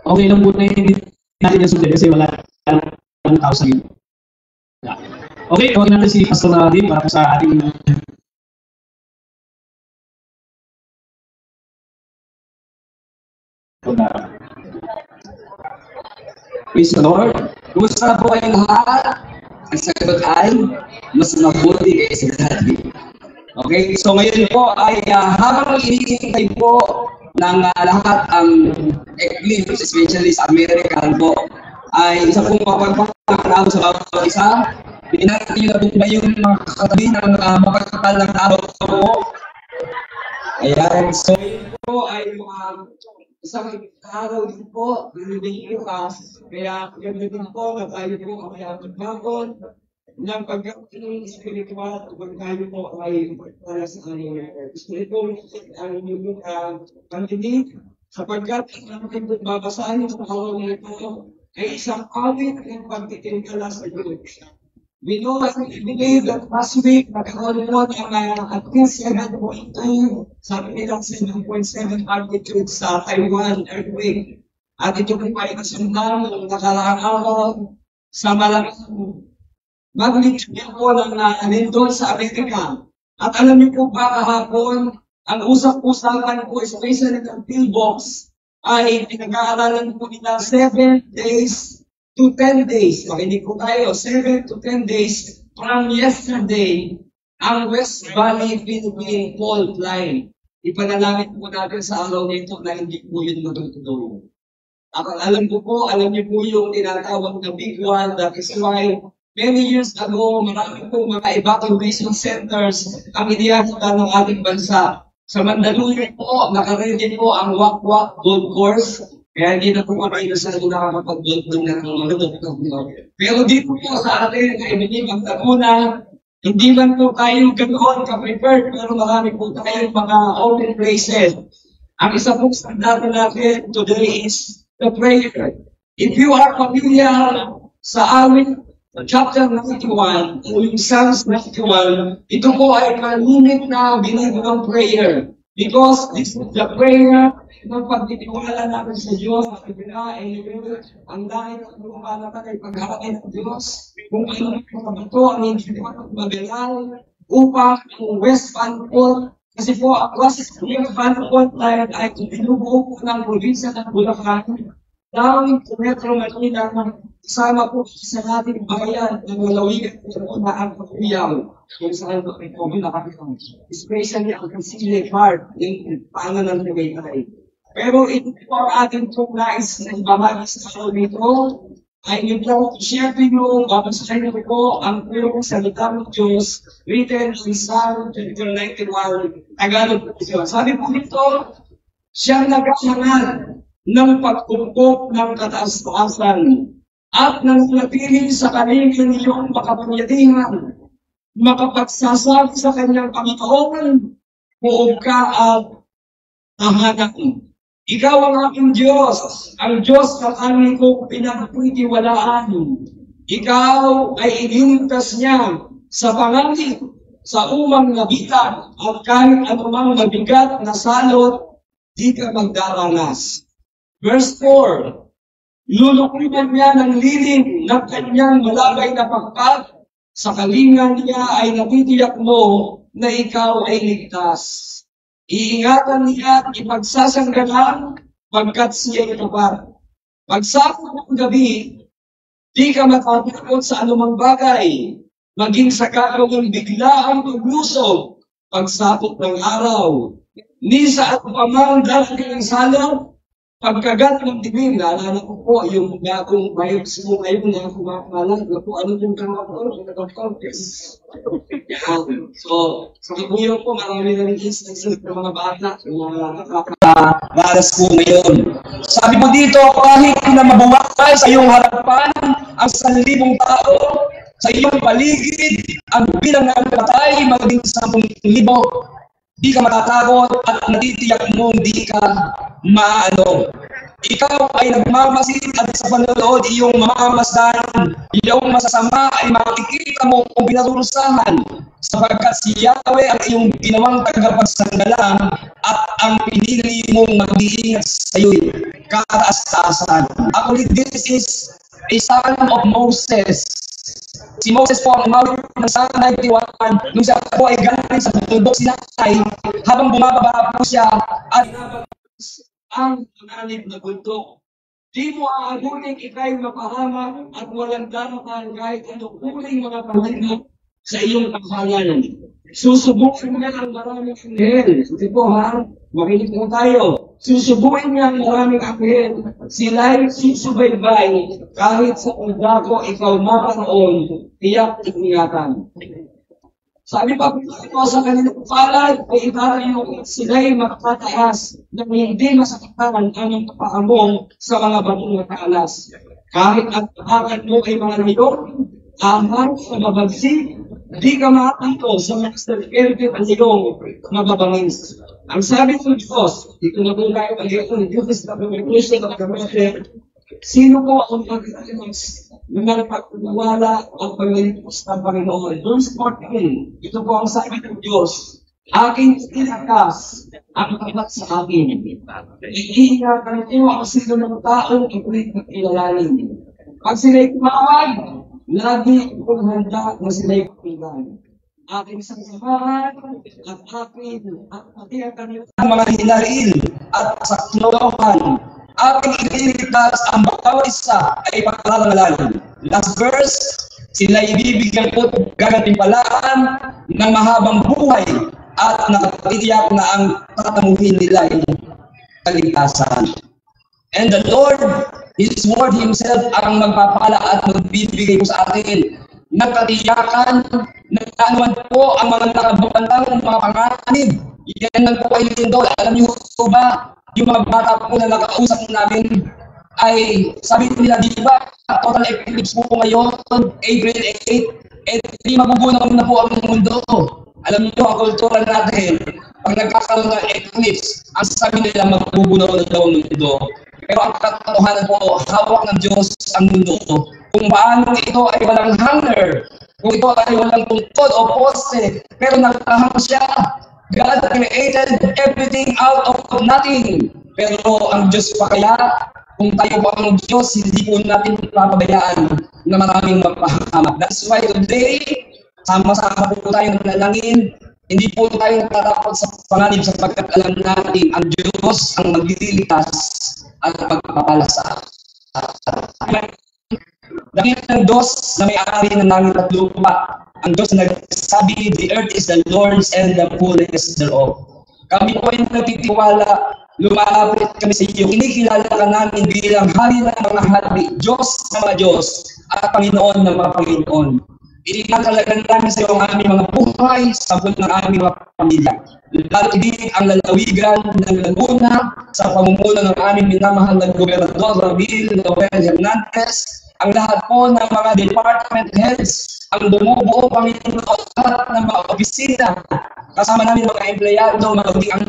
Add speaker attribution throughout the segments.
Speaker 1: Okay lang po na hindi natin yung subject kasi wala ng tao sa inyo. Okay, tawagin natin si Pastor Nadine para po sa ating Praise the Lord. Kumusta po kayo lahat? Ang sagot ay mas mabuti kaysa dati. Okay, so ngayon po ay habang hinihintay po ng lahat ang eclipse, especially sa American po, ay isa pong mapagpapakalaw sa bawat isa. Pinagin niyo na po ba yung mga katabi ng mapagpapal ng tao po? Ayan, so yun po ay isang araw din po, binibigay ka. Kaya ganda din po na tayo po kaya magbakon ng pagkakiling spiritual kung tayo po ay para sa spiritual ang inyong paninig sapagkat ang ating babasahin sa araw na ito ay isang awit ng pagtitingala sa Diyos. We know and we believe that last week nagkaroon po ng at least 7.2 sabi nilang 7.7 magnitude sa Taiwan earthquake. At ito po ay kasundan ng nakaraang araw sa malaking magnitude po ng nandun sa Amerika. At alam niyo po ba kahapon, ang usap-usapan po especially ng pillbox ay pinag-aaralan po nila 7 days to 10 days. Makinig po tayo, 7 to 10 days from yesterday, ang West Valley Philippine Fault Line. Ipanalangin po natin sa araw nito na hindi po yun matutuloy. Alam ko po, alam niyo po yung tinatawag na Big One, that is why many years ago, marami po mga evacuation centers ang iniakita ng ating bansa. Sa Mandaluyong po, nakaready po ang Wakwak Golf Course. Kaya hindi na po kami sa nakakapag-golf ng pero dito po sa atin, kaibigan ang Laguna, hindi man po tayo ganoon ka-prepared, pero marami po tayong mga open places. Ang isa pong standard natin today is the prayer. If you are familiar sa awit chapter 91, yung Psalms 91, ito po ay malimit na binibigong prayer. Because this is the prayer ng pagtitiwala natin sa Diyos at ang dahil ng lumalatan ay paghahain ng Diyos kung ano ang ito ang hindi magalal upang ang West Van Fault kasi po ang West Van Fault line ay binubuo po ng probinsya ng Bulacan down to Metro Manila kasama po sa ating bayan ng Malawigan na ang Pagkuyaw. Kung saan po ito nakakita. Especially ang Kasile Park, yung pangalan ng Tagaytay. Pero ito po ang ating pong nais na ibamagi sa araw nito ay yun po, share to you, babasahin niyo po ang purong salita ng Diyos written in Psalm 91, Tagalog po siya. Sabi po dito, siyang nagkasangan ng pagkumpok ng kataas-taasan at nanatili sa kanilin niyong makapangyarihan, makapagsasabi sa kanyang Panginoon, buog ka at tahanan. Ikaw ang aking Diyos, ang Diyos na kami kong pinagpitiwalaan. Ikaw ay inintas niya sa panganib, sa umang nabitan, at kahit anumang mabigat na salot, di ka magdaranas. Verse 4, lulukuyan niya ng lilim ng kanyang malabay na pagpag, sa kalingan niya ay natitiyak mo na ikaw ay ligtas. Iingatan niya at ipagsasanggalang pagkat siya ay tapat. Pagsapot ng gabi, di ka matatakot sa anumang bagay, maging sa kakawang biglaang paglusog, pagsapot ng araw, ni sa atupamang darating ng salot, pagkagat ng dilim, naalala ko po yung bagong vibes mo ngayon na kumakala na po ano yung kakapon, nagkakapes. So, sa kibuyo po, marami na rin instances ng mga bata na nakakaranas po ngayon. Sabi mo dito, kahit na mabuwakay sa iyong harapan ang 1,000 tao, sa iyong paligid, ang bilang ng patay, maging 10,000, di ka matatakot at natitiyak mo di ka maano. Ikaw ay nagmamasid at sa panonood iyong mamamasdan, iyong masasama ay makikita mo kung pinarurusahan sapagkat si Yahweh ang iyong ginawang tagapagsanggalang at ang pinili mong mag-iingat sa iyo. kataas-taasan. Actually, this is a son of Moses. Si Moses po ang umawit ng Psalm 91 nung siya po ay galing sa bundok Sinai habang bumababa po siya at ang panganib na bundok. Di mo aabutin ikay mapahama at walang darapan kahit anong kuling mga panganib sa iyong kahalan. Susubukin niya ang maraming anghel. Hindi po ha, makinig po tayo. Susubukin niya ang maraming anghel. Sila'y susubaybay kahit sa undako ikaw maparoon, tiyak ingatan. Sabi pa po sa kanilang palad, ay itarayo sila'y makatataas na hindi masaktan ang paamong sa mga batong matalas. Kahit ang tahakan mo ay mga nilong, ahang sa mabagsik, di ka makatanto sa mga stelperte at nilong mababangis. Ang sabi ng Diyos, dito na po tayo mag-iyon, Diyos na pag-iusin at pag-iusin, sino po ang pag-iusin na pagkawala ang pag-iusin ng Panginoon? Verse 14, ito po ang sabi ng Diyos, aking tinakas ang tapat sa akin. Iingatan niyo ang sino ng taong ito'y kilalanin. Pag sila'y kumawag, lagi kong handa na sila'y kumilan. Aking sasamahan at aking at pati ang kanilang mga hinaril at saklokan. Aking ililigtas ang bawat isa ay pagkalangalan. Last verse, sila'y bibigyan ko gagantimpalaan ng mahabang buhay at nakatiyak na ang tatamuhin nila ay kaligtasan. And the Lord, His Word Himself ang magpapala at magbibigay po sa atin ng katiyakan na anuman po ang mga nakabantang mga panganib. Yan lang po ay lindol. Alam niyo po ba, yung mga bata po na nakausap namin ay sabi nila, di ba, total eclipse po ngayon, April 8, eh di mabubunaw na po ang mundo. Alam niyo ang kultura natin, pag nagkakaroon ng eclipse, ang sabi nila mabubunaw na daw ang mundo. Pero ang katotohanan po, hawak ng Diyos ang mundo. Kung paano ito ay walang hanger, kung ito ay walang tungkod o poste, pero nakahang siya. God created everything out of nothing. Pero ang Diyos pa kaya, kung tayo po ang Diyos, hindi po natin papabayaan na maraming magpahamak. That's why today, sama-sama po tayo nanalangin. Hindi po tayo natatakot sa panganib sapagkat alam natin ang Diyos ang maglilitas at pagpapala sa atin. Dahil ng Diyos na may-ari ng langit at lupa, ang Diyos na nagsabi, the earth is the Lord's and the fullness thereof. Kami po ay nagtitiwala, lumapit kami sa iyo, kinikilala ka namin bilang hari ng mga hari, Diyos ng mga Diyos, at Panginoon ng mga Panginoon. Itinatalagan namin sa iyo ang aming mga buhay, sabon ng aming mga pamilya. Lalo din ang lalawigan ng Laguna sa pamumuno ng aming minamahal na Gobernador Ramil Noel Hernandez, ang lahat po ng mga department heads, ang bumubuo Panginoon lahat ng mga opisina, kasama namin mga empleyado, mga ang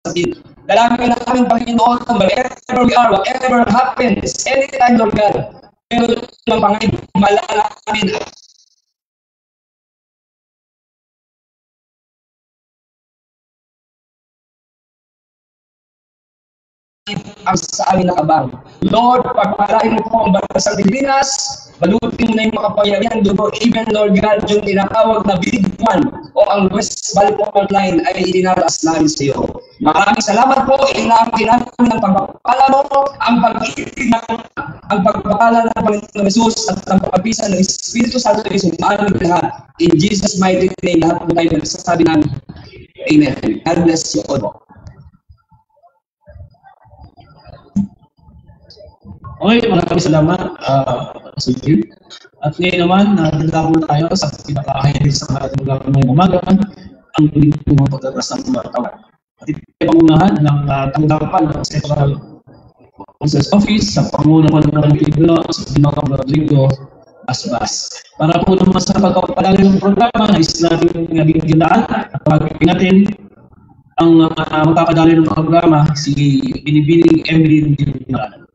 Speaker 1: sabihin. Dalangin namin Panginoon, wherever we are, whatever happens, anytime, Lord God, meron ng Panginoon, malala namin ang sa amin na kabang. Lord, pagpalain mo po ang bansang Pilipinas, balutin mo na yung makapangyarihan doon, even Lord God, yung tinatawag na Big One o ang West Valley Fault Line ay itinataas namin sa iyo. Maraming salamat po, inaangkin namin ang pagpapala mo, ang pag-ibig ang pagpapala ng Panginoon Jesus at ang pagpapisa ng Espiritu Santo ay sumaaming lahat. In Jesus' mighty name, lahat po tayo nagsasabi namin. Amen. God bless you all.
Speaker 2: Okay, maraming salamat sa iyo. At ngayon naman, nagdadako tayo sa pinaka-highlight sa ating gagawin ngayong umaga, ang mga pagkakas ng mga tao. At ito ay pangunahan ng tanggapan ng Central Process Office sa Pangulo ng Pilipinas sa Binokang Rodrigo Asbas. Para po naman sa pagkapalagay ng programa, nais natin naging gindaan at pagkakit natin ang magpapadali ng programa si Binibining Emily Dinaran.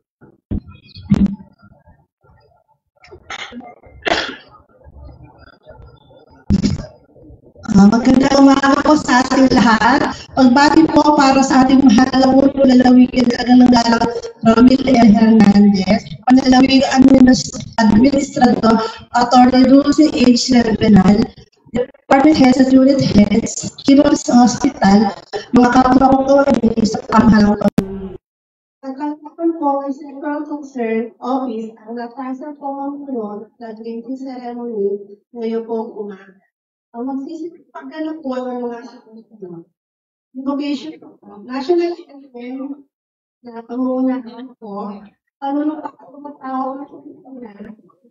Speaker 3: Magandang umaga po sa ating lahat. Pagbati po para sa ating mahalagang ulo, lalawigan kagalang-galang Romil L. Hernandez, panalawigan administrador, Atty. Dulce H. Revenal, department heads at unit heads, Children's Hospital, mga kapwa ko sa pamahalang Nagkakaroon po ng Central Concern Office ang natasan po ang tulong na drinking ceremony ngayon po umaga. Ang magsisipagdala po ng mga susunod. Invocation po. National Anthem na pangunahan po. Panunong pagkakataon na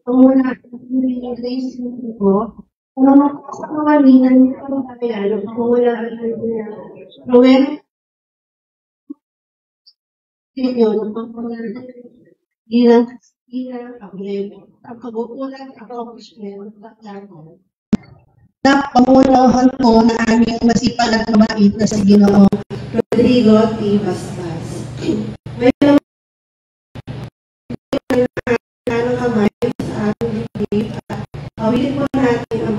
Speaker 3: pangunahan ng Grace po. Panunong po sa kawalingan ng pagkakayalo. Pangunahan ng Rowena yun, bilang ang kagugulan, accomplishment, na pangunahan po na aming masipag at mabait na sa Ginoo Rodrigo T. Bastas. May naman ng kamay sa ating bibig at awilin po natin ang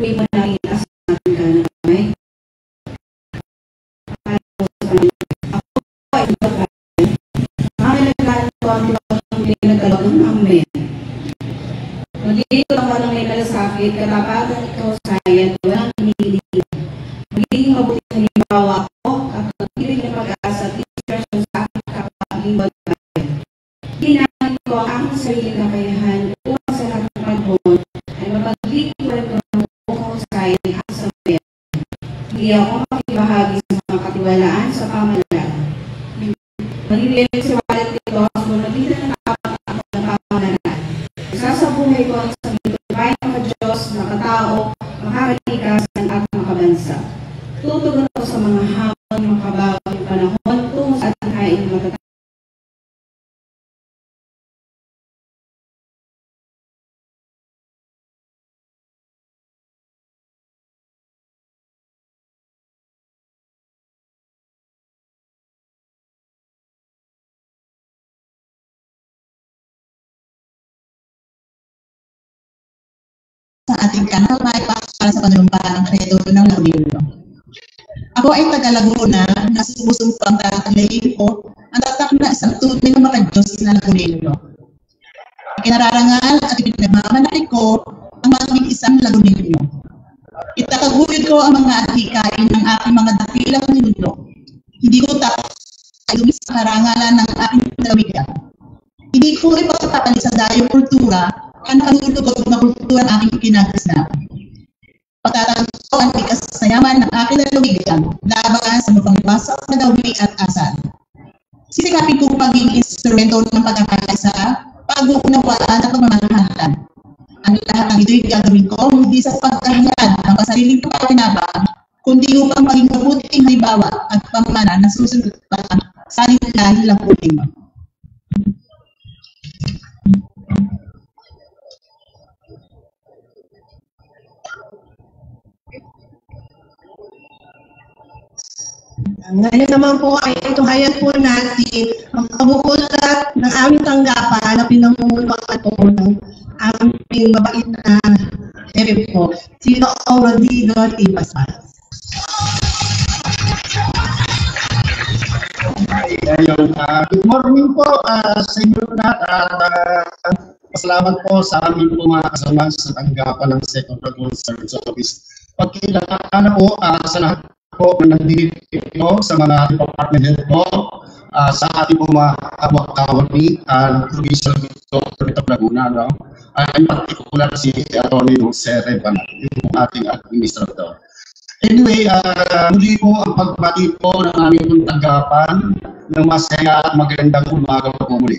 Speaker 3: may panakita sa ating kanang kamay. Ako ay pagkain. Makilagaan ko ang pinagdalagang amen. Magiging ako ng may malasakit, katapatan ikaw sayan, walang hinihiling. Magiging mabuti ng halimbawa ko, at magiging ng pag-asa at inspirasyon sa aking kapaging bagay. Ginamit ko ang aking sariling kakayahan upang sa lahat ng panahon ay mapaglingkuran ko ng buong sayan at sa bayan. Hindi ako makibahagi sa mga katiwalaan sa pamahalaan. Magiging si Walit nito ang sumunodita ng apat ako ng pamahalaan. Isasabuhay ko ang sabihin ng bayan ng Diyos, makatao, makakalikasan at makabansa. Tutugon ako sa mga hamon, makabawang panahon, tungo sa ating hain matatapos.
Speaker 4: Sa ating kanal para sa panunumpahan ng kredo ng Laudilio. Ako ay taga Laguna na sumusumpang tatalayin ko ang tatak na isang tunay na makadiyos na Lagunilyo. Ikinararangal at ipinagmamalaki ko ang maging isang Lagunilyo. Itakaguyod ko ang mga adhikain ng aking mga dakilang ninuno. Hindi ko ay lumis sa karangalan ng aking lalawigan. Hindi ko ipagpapalit sa dayong kultura ang kalulugot na kultura ng aking kinagasna. ang likas sa yaman ng aking nalubigyan laban sa mapangwasak na gawi at asal. Sisikapin kong maging instrumento ng pagkakaisa, pag-uunawaan at pagmamahalan. Ang lahat ng ito'y gagawin ko hindi sa pagkahiyad ng kasariling kapakinabang, kundi upang maging mabuting halimbawa at pamana na susunod pa sa lahi lang puting mo.
Speaker 5: Ngayon naman po ay ituhayan po natin ang kabukulat ng aming tanggapan na pinamumunuan po ng aming mabait na ere po, si Rodrigo Ibasbas.
Speaker 6: Ayun, good morning po sa inyo lahat at pasalamat po sa aming po mga kasama sa tanggapan ng Second Dragoon Service Office. Pagkilala po sa lahat po na nandito sa mga department po, sa ating po mga kawani provincial Dr. Laguna, no? In particular si Atty. Jose Reban, yung ating administrator. Anyway, muli po ang pagbati po ng aming pong tanggapan ng masaya at magandang umaga po muli.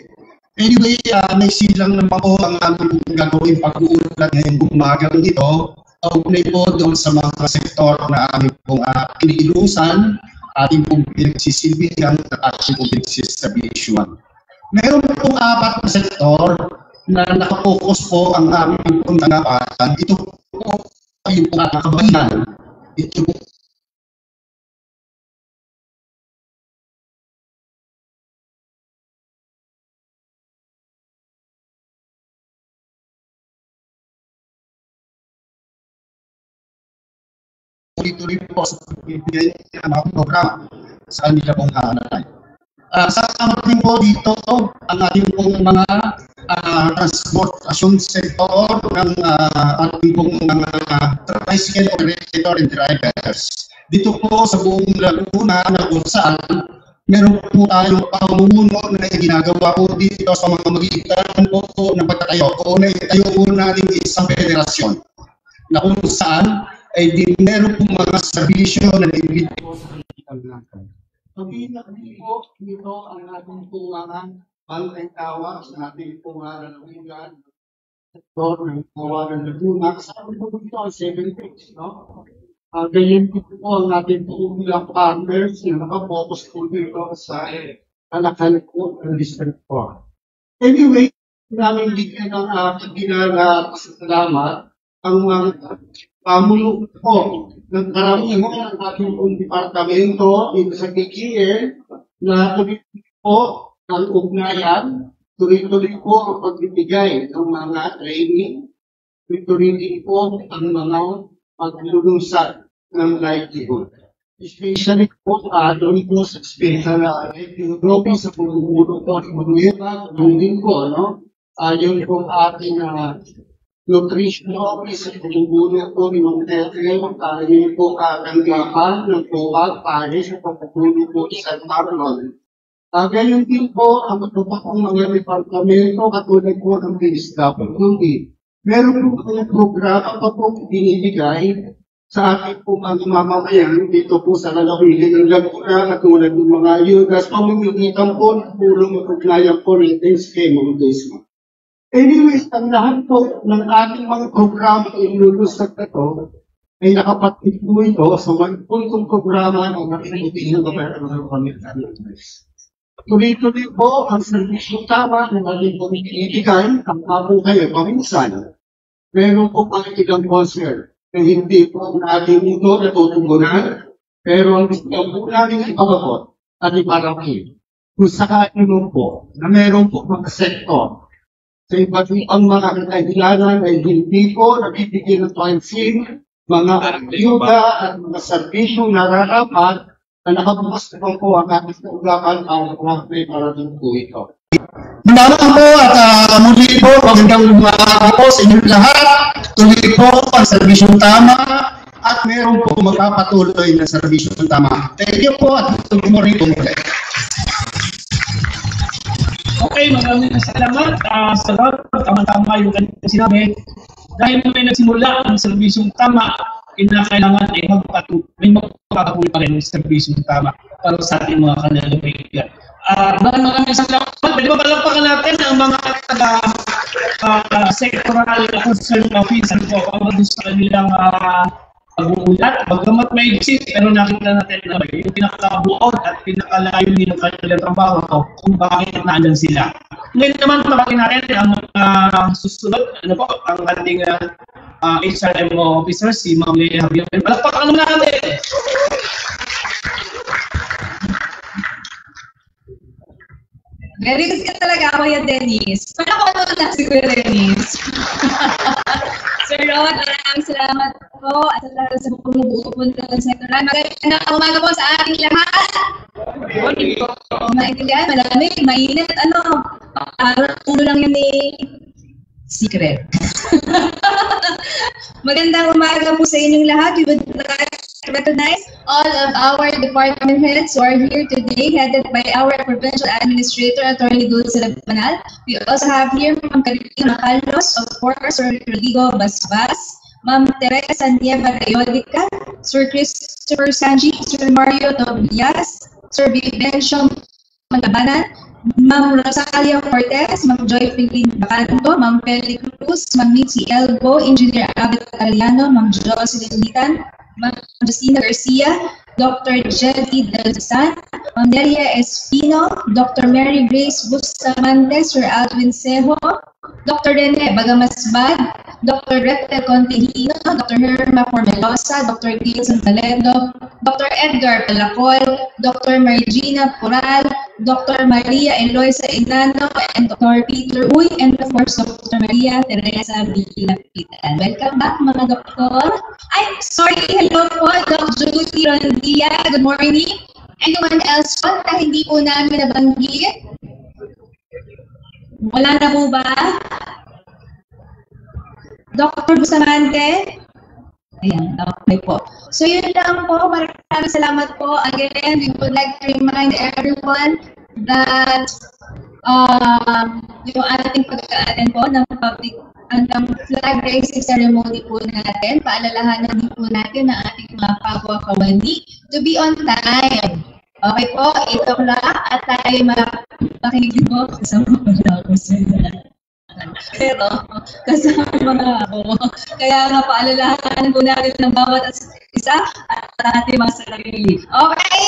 Speaker 6: Anyway, may silang naman po ang aming gagawin pag-uulat ngayong umagang ito. Kaugnay po doon sa mga sektor na aming pong pinilusan, ating pong pinagsisilbihan at ating pong pinagsisabisyuan. Meron pong 4 na sektor na nakapokus po ang aming pong tanggapan. Ito po ay yung pong kabayan. Ito po tuloy po sa pagbibigay ng mga programa sa kanila pong hanay. Sa kamating po dito, ang ating pong mga transportation sector ng ating pong mga tricycle operator and drivers. Dito po sa buong Laguna na kung saan meron po tayong pamumuno na ginagawa po dito sa mga magitan po ng pagtatayo. O tayo po natin isang federasyon na kung saan ay meron po mga serbisyo na nilibig po sa kanilang natin. Sabihin na po, dito ang ating po mga bangkay tawag sa ating po mga lalawigan. Sektor ng tawagan na Laguna. Kasama po dito ang 7 days, no? Ganyan po ang ating po mga partners na nakapokus po dito sa kalakal po ng District 4. Anyway, namin bigyan ng pasalamat ang mga pamulo po ng karamihan ng ating pong departamento dito sa KGL na tuloy po ang ugnayan, tuloy-tuloy po ang pagbibigay ng mga training, tuloy-tuloy po ang mga paglulunsad ng livelihood. Especially po doon po sa special livelihood sa pagbubulo po ng mga yung din po, no? Yun po ating nutrition office at pagbubulo po ng mga tayo yun po katanggapan ng tuwag para sa pagbubulo po sa Marlon. Ganyan din po ang matupakong mga departamento katulad po ng PSWD. Meron po mga programa pa po binibigay sa ating po mga mamamayan dito po sa lalawigan ng Laguna katulad ng mga yugas pamimigitan po ng pulong magugnayan po ng scheme of basement. Anyways, ang lahat po ng ating mga programa ilulusag na ito ay nakapatid po ito sa mga puntong programa ng ating government commitments. Tuloy-tuloy po ang servisyo tama ng ating pumibigay ang mabuhay at paminsan. Meron po ang ilang concert na hindi po natin ito natutugunan, pero ang gusto po natin ipababot at iparangin. Kung sakain po na meron po mga sektor sa iba't ibang mga kailangan ay hindi po nabibigyan ng pansin, mga ayuda at mga serbisyong nararapat na nakabukas na po ang ating ulakan ang mga para din po ito. Naman po at muli po, magandang umaga po sa inyong lahat. Tuloy po ang serbisyong tama at meron po magpapatuloy na serbisyong tama. Thank you po at tuloy mo rin po muli.
Speaker 2: Okay, maraming salamat. Tama-tama yung sinabi. Dahil may nagsimula ang serbisyong tama kinakailangan ay may magpapatuloy pa rin ng servisyo ng tama para sa ating mga kanalamigan. Maraming salamat. Pwede ba palagpakan natin ang mga sectoral concern office po para sa kanilang pag-uulat. Bagamat may exit, pero nakita natin na yung pinakabuod at pinakalayo ng kanilang trabaho kung bakit naandyan sila. Ngayon naman, pabagin natin ang susunod, ang ating HRMO officer, si Ma'am Lea Javier. Palakpakan naman natin!
Speaker 7: Very good ka talaga, Kuya Dennis. Paano ko naman na si Kuya Dennis? Sir Rod, maraming salamat po at sa pumubuo po ng sektoral. Magandang umaga po sa ating lahat. Morning po. Maintindihan, malamig, mainit, ulo lang yun secret. Magandang umaga po sa inyong lahat. We would like to recognize all of our department heads who are here today, headed by our Provincial Administrator, Attorney Dulce Banal. We also have here Ma'am Carolina Carlos, of course, Sir Rodrigo Basbas, Ma'am Teresa Nieva Rayodica, Sir Christopher Sanji, Sir Mario Tobias, Sir Vivencio Magabanan, Ma'am Rosalia Cortez, Ma'am Joy Piling Bacanto, Ma'am Peli Cruz, Ma'am Mitzi Elgo, Engineer Abet Italiano, Ma'am Jocelyn Litan, Ma'am Justina Garcia, Dr. Jelly Del San, Ma'am Nelia Espino, Dr. Mary Grace Bustamante, Sir Alvin Sejo, Dr. Rene Bagamasbad, Dr. Recte Contihino, Dr. Herma Formelosa, Dr. Gilson Talendo, Dr. Edgar Palacol, Dr. Margina Pural, Dr. Maria Eloisa Ignano, and Dr. Peter Uy, and of course, Dr. Maria Teresa Bilapitan. Welcome back, mga doktor. I'm sorry, hello po, Dr. Judy Rondia. Good morning. Anyone else po na hindi po namin nabanggit? Wala na po ba? Dr. Bustamante? Ayan, okay po. So yun lang po. Maraming salamat po. Again, we would like to remind everyone that yung ating pag-a-attend po ng public ng flag raising ceremony po natin. Paalalahanan din po natin ang ating mga kapwa-kawani to be on time. Okay po, ito lang at tayo makinig po kasama ako sila. Pero kasama ako. Kaya nga paalalahanan po natin ng bawat isa at ating mga sarili. Okay?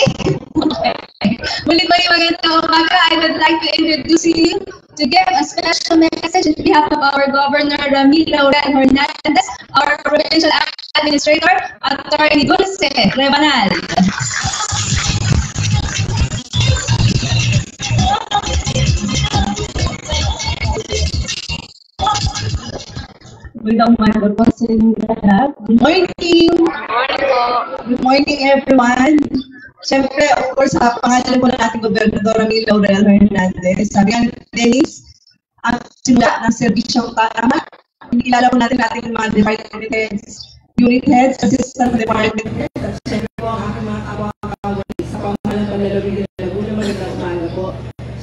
Speaker 7: Okay. Muli-muli magandang umaga. I would like to introduce you to give a special message on behalf of our Governor Ramiro Hernandez, our Provincial Administrator, Attorney Dulce Banal.
Speaker 5: Magandang umaga po sa inyo lahat. Good morning! Good morning everyone! Siyempre, of course, pangalan po na natin Gobernador Ramiro Hernandez. Sabi nga Dennis, ang simula ng serbisyong tama. Inikilala po natin mga department heads, unit heads, assistant department heads, at siyempre po ang aking mga kapwa-kawani sa pamahalang Panlalawin ng Laguna. Magandang umaga po.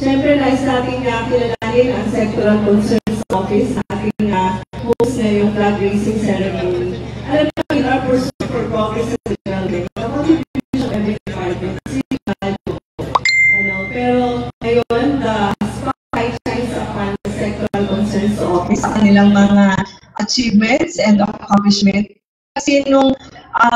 Speaker 5: Siyempre, nais natin kilalanin ang Sectoral Concerns Office sa ating host na yung flag raising ceremony. Alam mo, in our pursuit for progress as a building, the contribution of every department is pero ngayon, the spotlight shines upon the Sectoral Concerns Office sa kanilang mga achievements and accomplishments. Kasi nung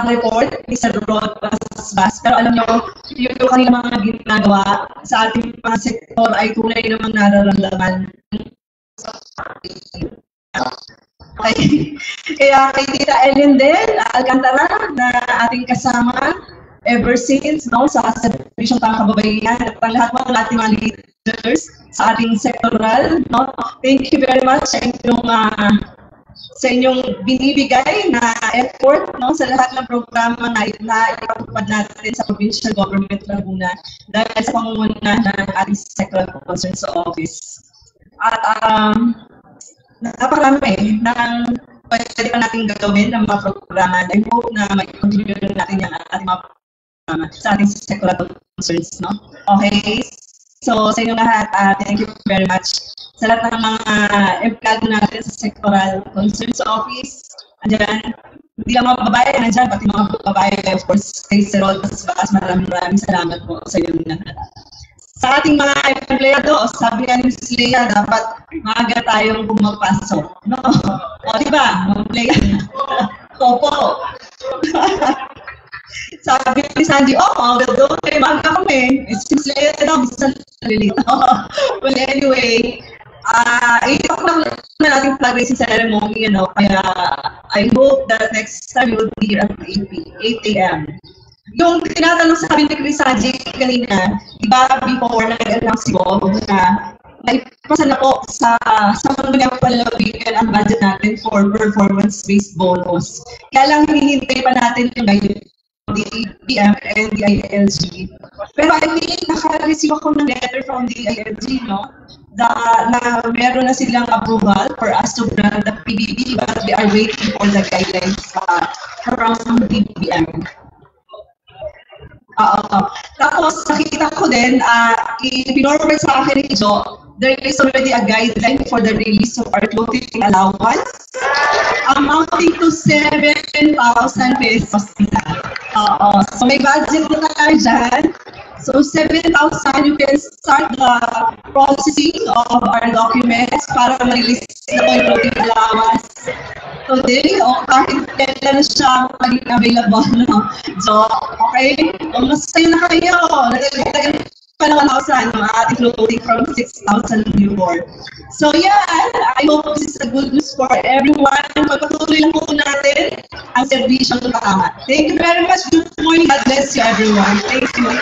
Speaker 5: report ni Sir Rod Basbas, pero alam nyo, yung kanilang mga ginagawa sa ating mga sektor ay tunay namang nararamdaman. Okay. Kaya kay Tita Ellen din, Alcantara, na ating kasama ever since, sa servisyong pangkababaihan at ang lahat ng ating mga leaders sa ating sectoral. Thank you very much sa inyong binibigay na effort sa lahat ng programa na ipatupad natin sa Provincial Government Laguna dahil sa pangunguna ng ating Sectoral Concerns Office. At napakarami ng pwede pa natin gagawin ng mga programa. I hope na mag-contribute natin yung ating mga programa sa ating sectoral concerns. Okay? So, sa inyo lahat, thank you very much. Sa lahat ng mga empleyado natin sa Sectoral Concerns Office, andyan,
Speaker 8: hindi lang mga babae nandyan, pati mga babae, of course, kay Sir Roldas Baas, maraming salamat po sa inyo lahat. Sa ating mga empleyado, sabi nga ni Ms. Lea, dapat maaga tayong pumapasok. No? O, di ba? Mga empleyado. Opo. Sabi ni Sandy, maaga doon, maaga kami. It's Ms. Lea, bisan nalilito. Well, anyway, itok lang na natin flag raising ceremony, kaya I hope that next time we will be here at 8 a.m. Yung tinatanong sa amin ni Chris Haji kanina, iba before nag-announce si Bob na naipasa na po sa mundo niya palawigan ang budget natin for performance-based bonus. Kaya lang hinihintay pa natin yung DBM and the ILG. Pero I think naka-receive ako ng letter from the ILG, no? Na meron na silang approval for us to grant the PBB, but we are waiting for the guidelines from DBM. Tapos nakita ko din, pinormal sa akin ni Jo, there is already a guideline for the release of our clothing allowance amounting to 7,000 pesos. So may budget na tayo dyan. So 7,000, you can start the processing of our documents para ma-release na po yung clothing allowance today o kahit kailan siya maging available. No? So, okay? Kung masaya na kayo, nagagdagan pa naman ako sa ating clothing from 6,000 before. So yeah, I hope this is a good news for everyone. Pagpatuloy lang po natin ang servisyo ng tama. Thank you very much. Good morning. God bless you everyone. Thank you.